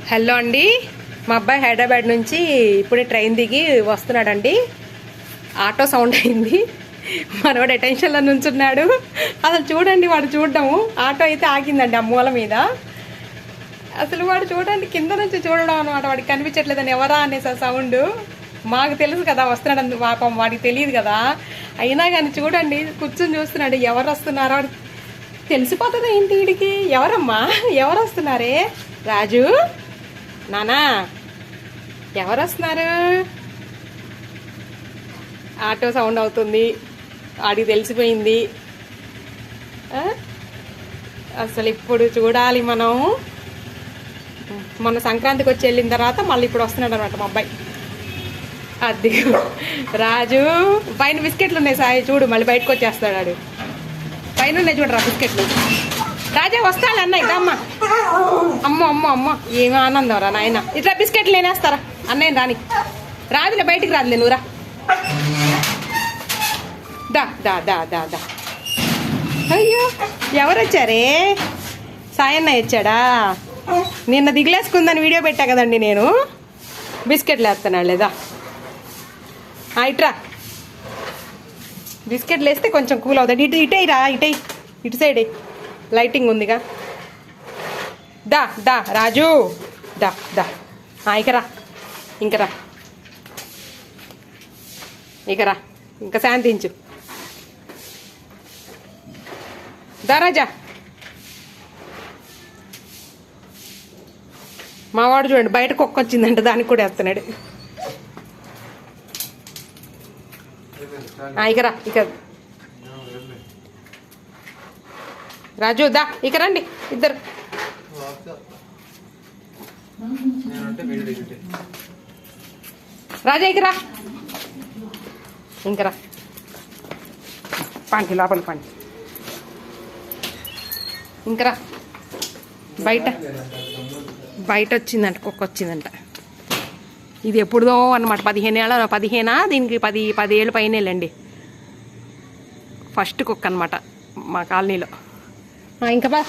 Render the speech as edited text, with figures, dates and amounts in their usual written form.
Hello అండి, మా అబ్బాయి హైదరాబాద్ నుంచి ఇప్పుడే ట్రైన్ దిగి వస్తున్నాడండి. ఆటో సౌండ్ అయింది. మనవాడు అటెన్షన్లో నుంచున్నాడు. అసలు చూడండి, వాడు చూడడము. ఆటో అయితే ఆగిందండి ఆ మూల మీద. అసలు వాడు చూడండి, కింద నుంచి చూడడం అనమాట. వాడికి కనిపించట్లేదని ఎవరా అనేసి ఆ సౌండ్. మాకు తెలుసు కదా వస్తున్నాడు, పాపం వాడికి తెలియదు కదా. అయినా కానీ చూడండి, కూర్చొని చూస్తున్నాడు. ఎవరు వస్తున్నారో తెలిసిపోతుంది ఏంటి వీడికి. ఎవరమ్మా, ఎవరు వస్తున్నారే? రాజు, నానా, ఎవరు వస్తున్నారు? ఆటో సౌండ్ అవుతుంది, వాడికి తెలిసిపోయింది. అసలు ఇప్పుడు చూడాలి మనం. మొన్న సంక్రాంతికి వచ్చి వెళ్ళిన తర్వాత మళ్ళీ ఇప్పుడు వస్తున్నాడు అనమాట మా అబ్బాయి. అది రాజు. పైన బిస్కెట్లు ఉన్నాయి సాయి, చూడు మళ్ళీ బయటకు వచ్చేస్తాడు వాడు. పైన ఉన్నాయి చూడరా బిస్కెట్లు. రాజా వస్తాడు అన్న, ఇదమ్మా. అమ్మో అమ్మో అమ్మో, ఏమి ఆనందం రా నాయన. ఇట్లా బిస్కెట్లు నేనేస్తారా అన్నయ్య? రాని రాదులే, బయటికి రాదులే, నువ్వురా. దా దా దా దా దా. అయ్యో, ఎవరు వచ్చారే? సాయన్న వచ్చాడా? నిన్న దిగులేసుకుందని వీడియో పెట్టా కదండి నేను. బిస్కెట్లు వేస్తున్నాడు లేదా? ఇట్రా, బిస్కెట్లు వేస్తే కొంచెం కూల్ అవుతుంది. ఇటే రా, ఇటు సైడే లైటింగ్ ఉందిగా. దా దా రాజు, దా దా. ఇకరా, ఇంకరా, ఇకరా, ఇంకా శాంతించు. దా రాజా. మావాడు చూడండి, బయట కుక్క వచ్చిందంట, దానికి కూడా వేస్తున్నాడు. ఇకరా, ఇక రాజు దా, ఇక రండి ఇద్దరు. రాజా ఇకరా, ఇంకరా, పండి లోపల పండి, ఇంకరా. బయట వచ్చిందంట, కుక్క వచ్చిందంట. ఇది ఎప్పుడుదో అన్నమాట, 15 దీనికి 10 ఏళ్ళు పైన వెళ్ళండి. ఫస్ట్ కుక్క అనమాట మా కాలనీలో. ఇంకా బా.